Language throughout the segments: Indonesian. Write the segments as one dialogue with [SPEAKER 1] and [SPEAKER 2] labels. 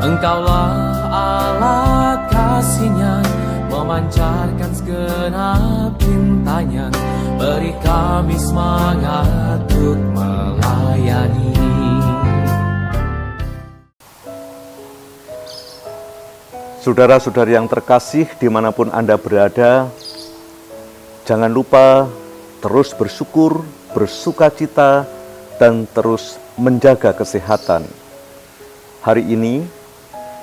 [SPEAKER 1] Engkaulah alat kasih-Nya, memancarkan segenap cintanya, beri kami semangat untuk melayani.
[SPEAKER 2] Saudara-saudari yang terkasih, dimanapun Anda berada, jangan lupa terus bersyukur, bersukacita, dan terus menjaga kesehatan. Hari ini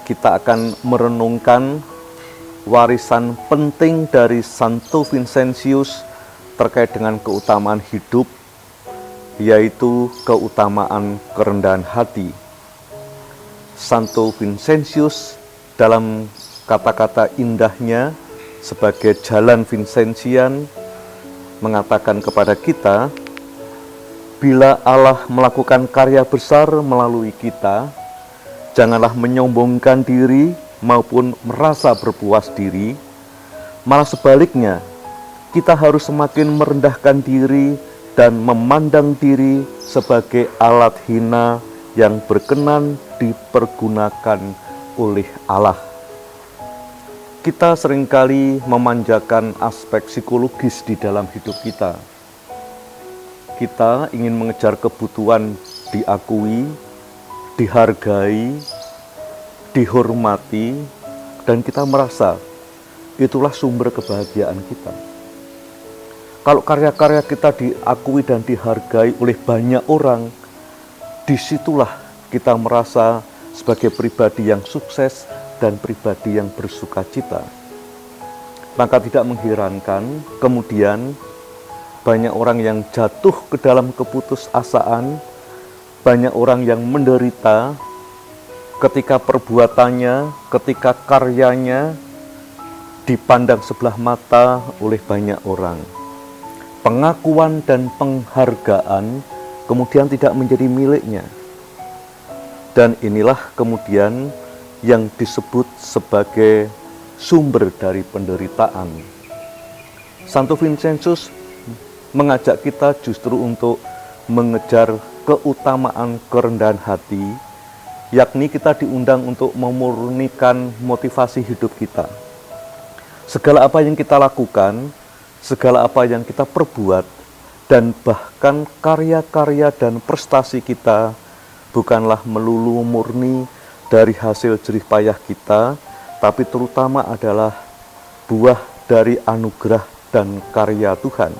[SPEAKER 2] kita akan merenungkan warisan penting dari Santo Vincentius terkait dengan keutamaan hidup, yaitu keutamaan kerendahan hati. Santo Vincentius dalam kata-kata indahnya sebagai jalan Vincentian mengatakan kepada kita, bila Allah melakukan karya besar melalui kita, janganlah menyombongkan diri maupun merasa berpuas diri, malah sebaliknya, kita harus semakin merendahkan diri dan memandang diri sebagai alat hina yang berkenan dipergunakan oleh Allah. Kita seringkali memanjakan aspek psikologis di dalam hidup kita. Kita ingin mengejar kebutuhan diakui, dihargai, dihormati, dan kita merasa itulah sumber kebahagiaan kita. Kalau karya-karya kita diakui dan dihargai oleh banyak orang, disitulah kita merasa sebagai pribadi yang sukses dan pribadi yang bersukacita. Maka tidak mengherankan kemudian banyak orang yang jatuh ke dalam keputusasaan, banyak orang yang menderita ketika perbuatannya, ketika karyanya dipandang sebelah mata oleh banyak orang. Pengakuan dan penghargaan kemudian tidak menjadi miliknya. Dan inilah kemudian yang disebut sebagai sumber dari penderitaan. Santo Vincentius mengajak kita justru untuk mengejar keutamaan kerendahan hati, yakni kita diundang untuk memurnikan motivasi hidup kita. Segala apa yang kita lakukan, segala apa yang kita perbuat, dan bahkan karya-karya dan prestasi kita bukanlah melulu murni dari hasil jerih payah kita, tapi terutama adalah buah dari anugerah dan karya Tuhan.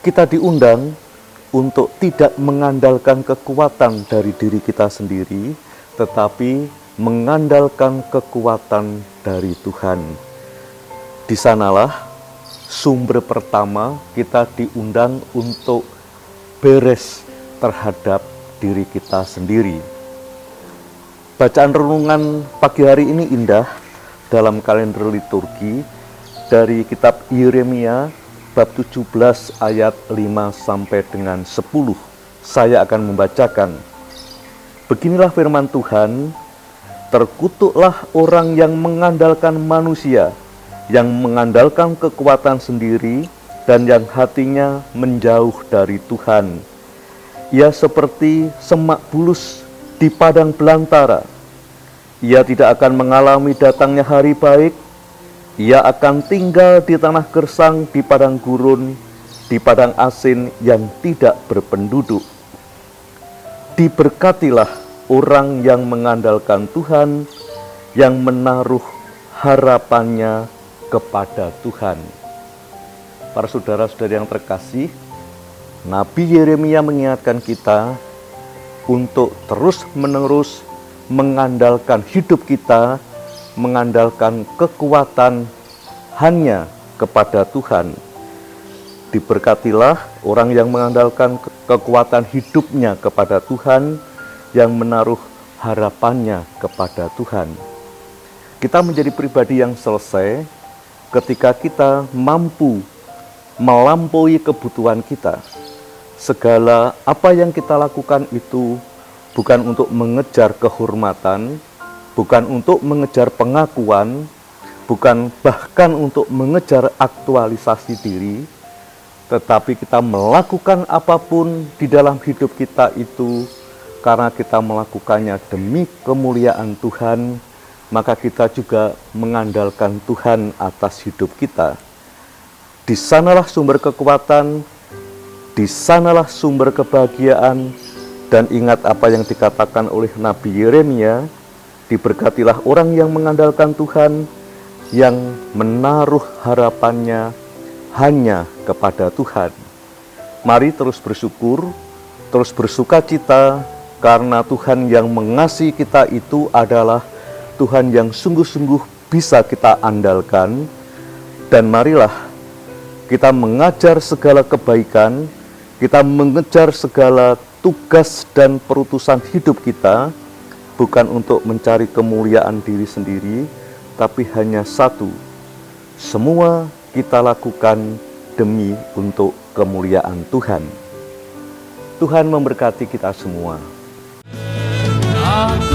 [SPEAKER 2] Kita diundang untuk tidak mengandalkan kekuatan dari diri kita sendiri, tetapi mengandalkan kekuatan dari Tuhan. Di sanalah sumber pertama kita diundang untuk beres terhadap diri kita sendiri. Bacaan renungan pagi hari ini indah dalam kalender liturgi dari kitab Yeremia bab 17 ayat 5 sampai dengan 10. Saya akan membacakan. Beginilah firman Tuhan, terkutuklah orang yang mengandalkan manusia, yang mengandalkan kekuatan sendiri, dan yang hatinya menjauh dari Tuhan. Ia seperti semak bulus di padang belantara. Ia tidak akan mengalami datangnya hari baik. Ia akan tinggal di tanah gersang, di padang gurun, di padang asin yang tidak berpenduduk. Diberkatilah orang yang mengandalkan Tuhan, yang menaruh harapannya kepada Tuhan. Para saudara-saudari yang terkasih, Nabi Yeremia mengingatkan kita untuk terus-menerus mengandalkan hidup kita, mengandalkan kekuatan hanya kepada Tuhan. Diberkatilah orang yang mengandalkan kekuatan hidupnya kepada Tuhan, yang menaruh harapannya kepada Tuhan. Kita menjadi pribadi yang selesai ketika kita mampu melampaui kebutuhan kita. Segala apa yang kita lakukan itu bukan untuk mengejar kehormatan, bukan untuk mengejar pengakuan, bukan bahkan untuk mengejar aktualisasi diri, tetapi kita melakukan apapun di dalam hidup kita itu karena kita melakukannya demi kemuliaan Tuhan, maka kita juga mengandalkan Tuhan atas hidup kita. Di sanalah sumber kekuatan, di sanalah sumber kebahagiaan. Dan ingat apa yang dikatakan oleh Nabi Yeremia, diberkatilah orang yang mengandalkan Tuhan, yang menaruh harapannya hanya kepada Tuhan. Mari terus bersyukur, terus bersukacita, karena Tuhan yang mengasihi kita itu adalah Tuhan yang sungguh-sungguh bisa kita andalkan. Dan marilah kita mengajar segala kebaikan, kita mengejar segala tugas dan perutusan hidup kita, bukan untuk mencari kemuliaan diri sendiri, tapi hanya satu, semua kita lakukan demi untuk kemuliaan Tuhan. Tuhan memberkati kita semua.
[SPEAKER 1] Aku